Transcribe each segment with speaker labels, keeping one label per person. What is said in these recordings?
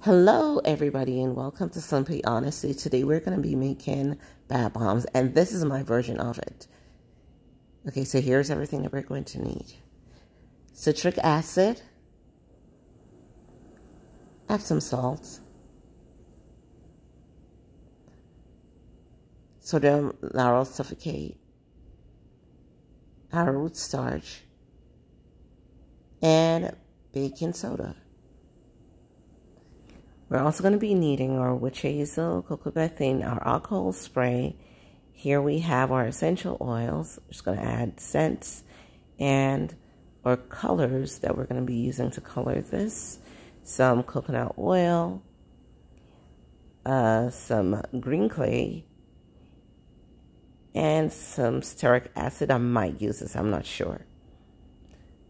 Speaker 1: Hello everybody and welcome to Simply Honesty. Today we're going to be making bath bombs and this is my version of it. Okay, so here's everything that we're going to need. Citric acid, Epsom salt, sodium lauryl sulfate, arrowroot starch, and baking soda. We're also going to be needing our Witch Hazel, CoCo Bathiane, our alcohol spray. Here we have our essential oils. We're just going to add scents and or colors that we're going to be using to color this. Some coconut oil, some green clay, and some Citric Acid. I might use this, I'm not sure.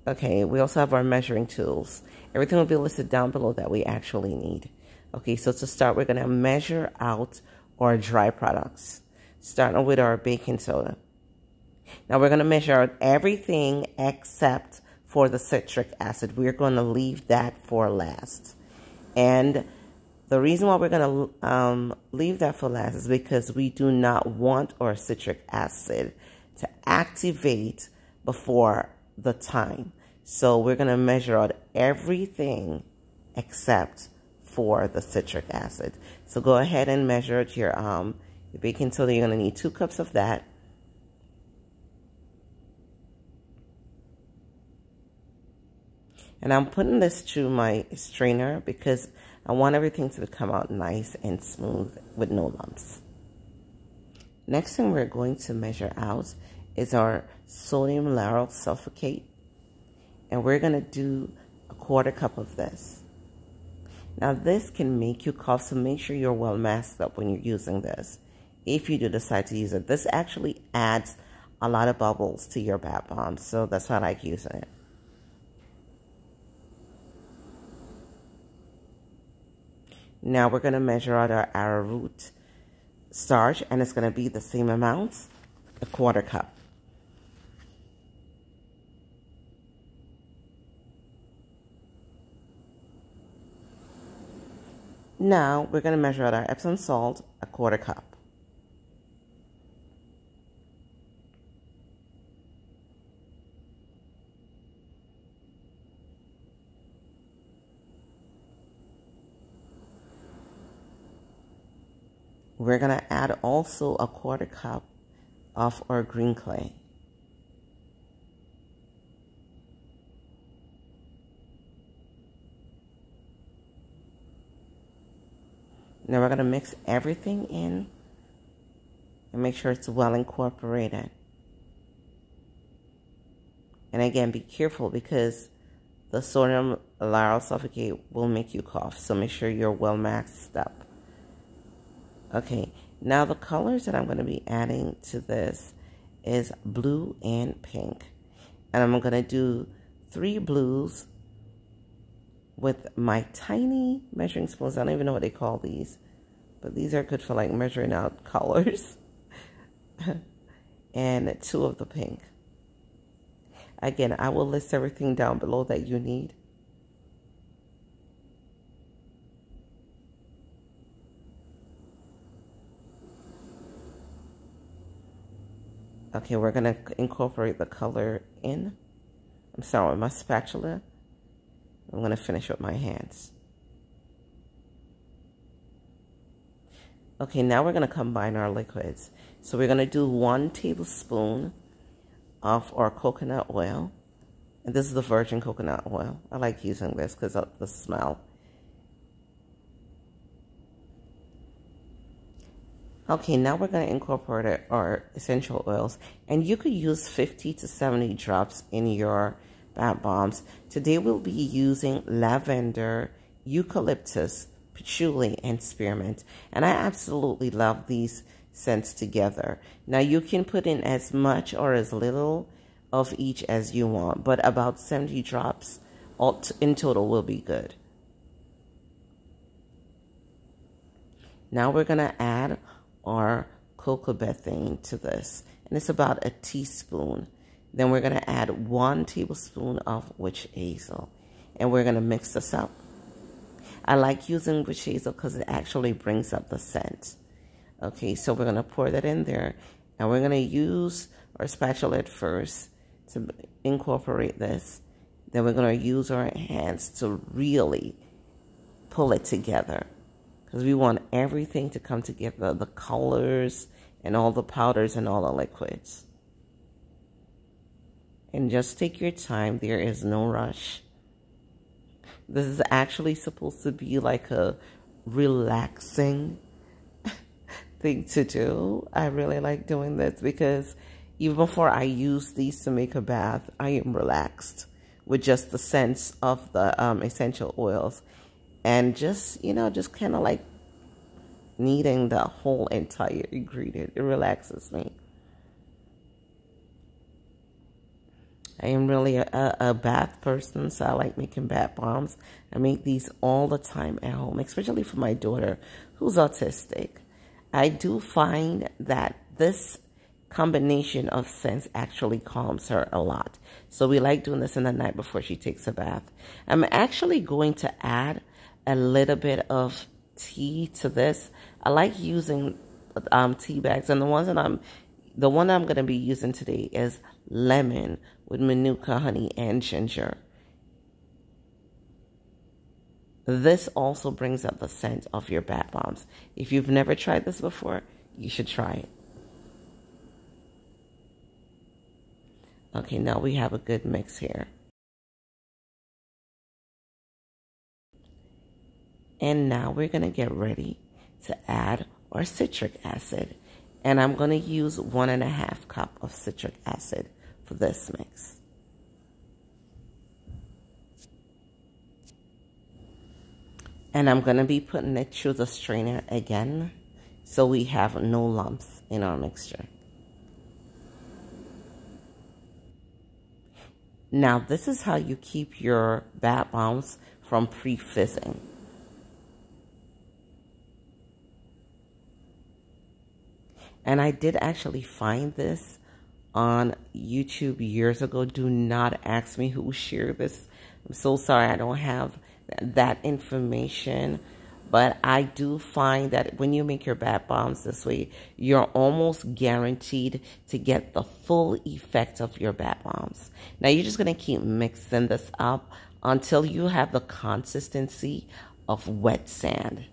Speaker 1: Okay, we also have our measuring tools. Everything will be listed down below that we actually need. Okay, so to start, we're going to measure out our dry products, starting with our baking soda. Now, we're going to measure out everything except for the citric acid. We're going to leave that for last. And the reason why we're going to leave that for last is because we do not want our citric acid to activate before the time. So we're going to measure out everything except for the citric acid. So go ahead and measure your baking soda. You're going to need 2 cups of that. And I'm putting this through my strainer because I want everything to come out nice and smooth with no lumps. Next thing we're going to measure out is our sodium lauryl sulfate. And we're going to do a 1/4 cup of this. Now, this can make you cough, so make sure you're well masked up when you're using this, if you do decide to use it. This actually adds a lot of bubbles to your bath bomb, so that's why I like using it. Now, we're going to measure out our arrowroot starch, and it's going to be the same amount, a 1/4 cup. Now, we're going to measure out our Epsom salt, a 1/4 cup. We're going to add also a 1/4 cup of our green clay. Now we're going to mix everything in and make sure it's well incorporated. And again, be careful because the sodium lauryl sulfate will make you cough. So make sure you're well maxed up. Okay, now the colors that I'm going to be adding to this is blue and pink. And I'm going to do 3 blues with my tiny measuring spoons. I don't even know what they call these, but these are good for like measuring out colors. And 2 of the pink. Again, I will list everything down below that you need. Okay, we're going to incorporate the color in. I'm starting with my spatula. I'm going to finish with my hands. Okay, now we're going to combine our liquids. So we're going to do 1 tablespoon of our coconut oil. And this is the virgin coconut oil. I like using this because of the smell. Okay, now we're going to incorporate our essential oils. And you could use 50 to 70 drops in your bath bombs. Today we'll be using lavender, eucalyptus, patchouli, and spearmint. And I absolutely love these scents together. Now you can put in as much or as little of each as you want, but about 70 drops in total will be good. Now we're going to add our CoCo Bathiane to this. And it's about a teaspoon. Then we're going to add 1 tablespoon of Witch Hazel. And we're going to mix this up. I like using witch hazel because it actually brings up the scent. Okay, so we're going to pour that in there. And we're going to use our spatula at first to incorporate this. Then we're going to use our hands to really pull it together. Because we want everything to come together. The colors and all the powders and all the liquids. And just take your time. There is no rush. This is actually supposed to be like a relaxing thing to do. I really like doing this because even before I use these to make a bath, I am relaxed with just the scents of the essential oils. And just, you know, just kind of like kneading the whole entire ingredient. It relaxes me. I am really a bath person, so I like making bath bombs. I make these all the time at home, especially for my daughter who's autistic. I do find that this combination of scents actually calms her a lot. So we like doing this in the night before she takes a bath. I'm actually going to add a little bit of tea to this. I like using tea bags, and the one I'm going to be using today is lemon with manuka, honey, and ginger. This also brings up the scent of your bath bombs. If you've never tried this before, you should try it. Okay, now we have a good mix here. And now we're going to get ready to add our citric acid. And I'm going to use 1.5 cups of citric acid for this mix. And I'm going to be putting it through the strainer again so we have no lumps in our mixture. Now this is how you keep your bath bombs from pre-fizzing. And I did actually find this on YouTube years ago. Do not ask me who shared this. I'm so sorry I don't have that information. But I do find that when you make your bath bombs this way, you're almost guaranteed to get the full effect of your bath bombs. Now you're just going to keep mixing this up until you have the consistency of wet sand.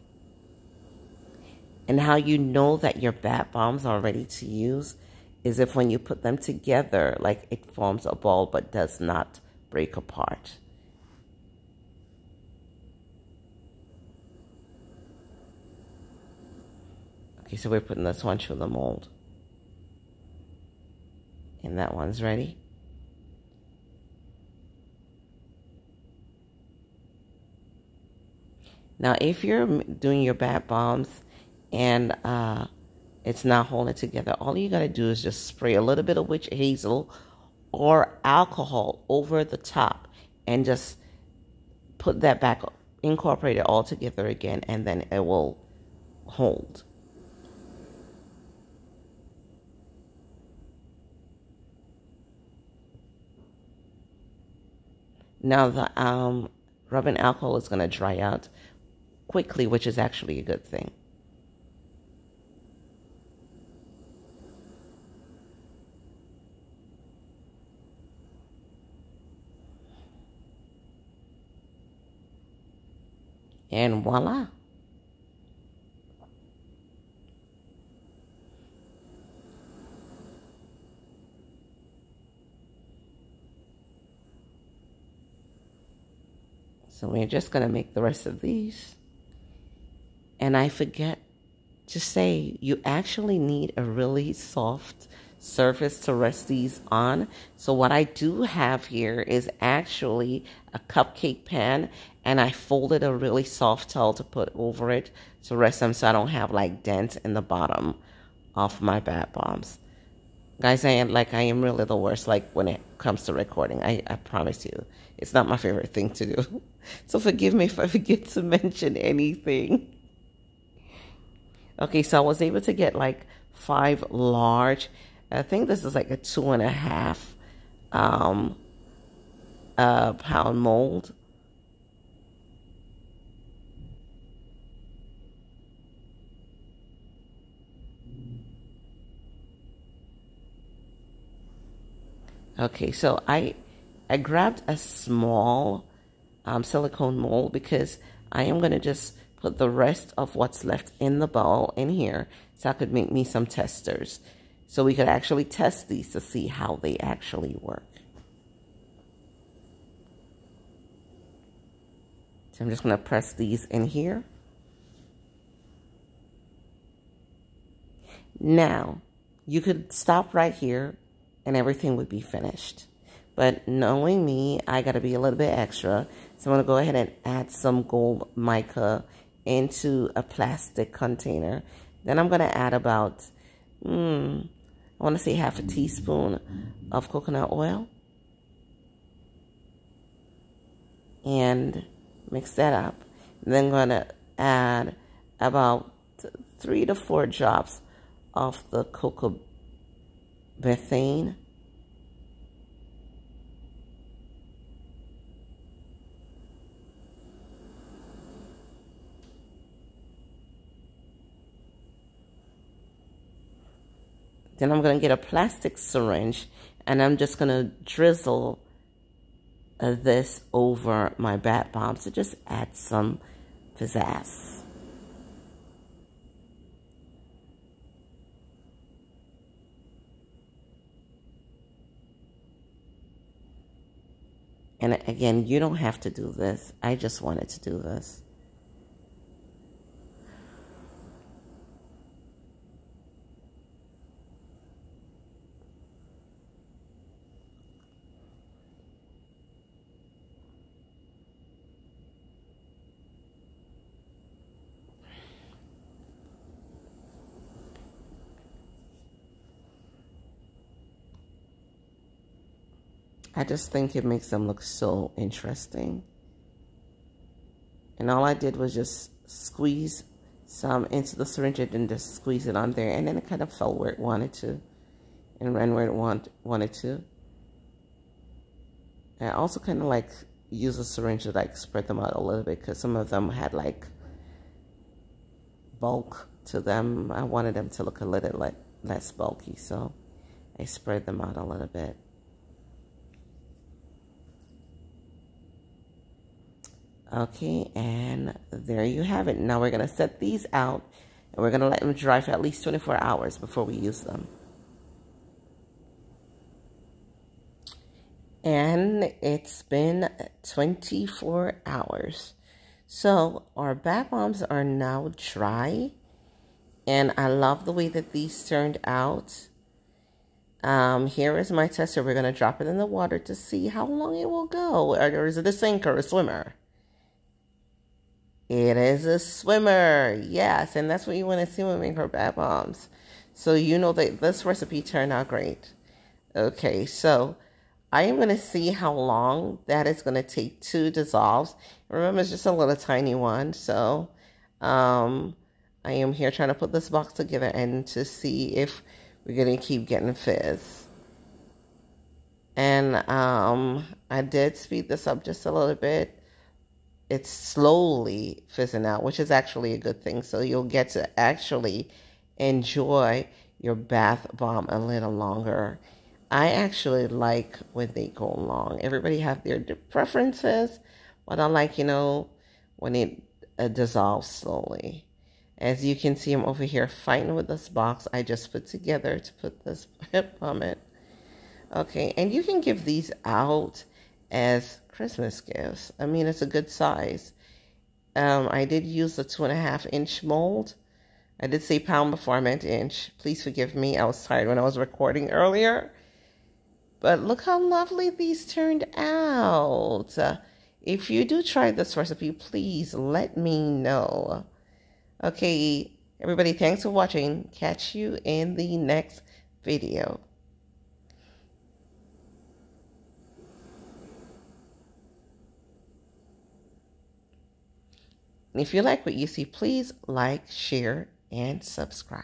Speaker 1: And how you know that your bath bombs are ready to use is if when you put them together, like it forms a ball but does not break apart. Okay, so we're putting this one through the mold. And that one's ready. Now, if you're doing your bath bombs and it's not holding together, all you got to do is just spray a little bit of witch hazel or alcohol over the top and just put that back, incorporate it all together again, and then it will hold. Now the rubbing alcohol is going to dry out quickly, which is actually a good thing. And voila. So we're just going to make the rest of these. And I forget to say, you actually need a really soft surface to rest these on. So what I do have here is actually a cupcake pan, and I folded a really soft towel to put over it to rest them so I don't have like dents in the bottom of my bath bombs. Guys, I am really the worst like when it comes to recording. I promise you. It's not my favorite thing to do. So forgive me if I forget to mention anything. Okay, so I was able to get like 5 large. I think this is like a 2.5 pound mold. Okay, so I grabbed a small silicone mold because I am going to just put the rest of what's left in the bowl in here so I could make me some testers. So we could actually test these to see how they actually work. So I'm just going to press these in here. Now, you could stop right here and everything would be finished. But knowing me, I got to be a little bit extra. So I'm going to go ahead and add some gold mica into a plastic container. Then I'm going to add about, I want to say half a teaspoon of coconut oil. And mix that up. And then I'm going to add about 3 to 4 drops of the CoCo Bathiane. Then I'm going to get a plastic syringe and I'm just going to drizzle this over my bath bomb to just add some pizzazz. And again, you don't have to do this. I just wanted to do this. I just think it makes them look so interesting. And all I did was just squeeze some into the syringe and just squeeze it on there. And then it kind of fell where it wanted to and ran where it wanted to. And I also kind of like use a syringe to like spread them out a little bit because some of them had like bulk to them. I wanted them to look a little less bulky, so I spread them out a little bit. Okay, and there you have it. Now we're going to set these out and we're going to let them dry for at least 24 hours before we use them. And it's been 24 hours. So our bath bombs are now dry. And I love the way that these turned out. Here is my tester. We're going to drop it in the water to see how long it will go. Or is it a sink or a swimmer? It is a swimmer, yes, and that's what you want to see when we make our bath bombs. So you know that this recipe turned out great. Okay, so I am going to see how long that is going to take to dissolve. Remember, it's just a little tiny one, so I am here trying to put this box together and to see if we're going to keep getting fizz. And I did speed this up just a little bit. It's slowly fizzing out, which is actually a good thing. So you'll get to actually enjoy your bath bomb a little longer. I actually like when they go long. Everybody have their preferences, but I like, you know, when it dissolves slowly. As you can see, I'm over here fighting with this box I just put together to put this bomb in. Okay, and you can give these out as Christmas gifts. I mean, it's a good size. I did use the 2.5-inch mold. I did say pound before I meant inch. Please forgive me. I was tired when I was recording earlier. But look how lovely these turned out. If you do try this recipe, please let me know. Okay, everybody, thanks for watching. Catch you in the next video. If you like what you see, please like, share, and subscribe.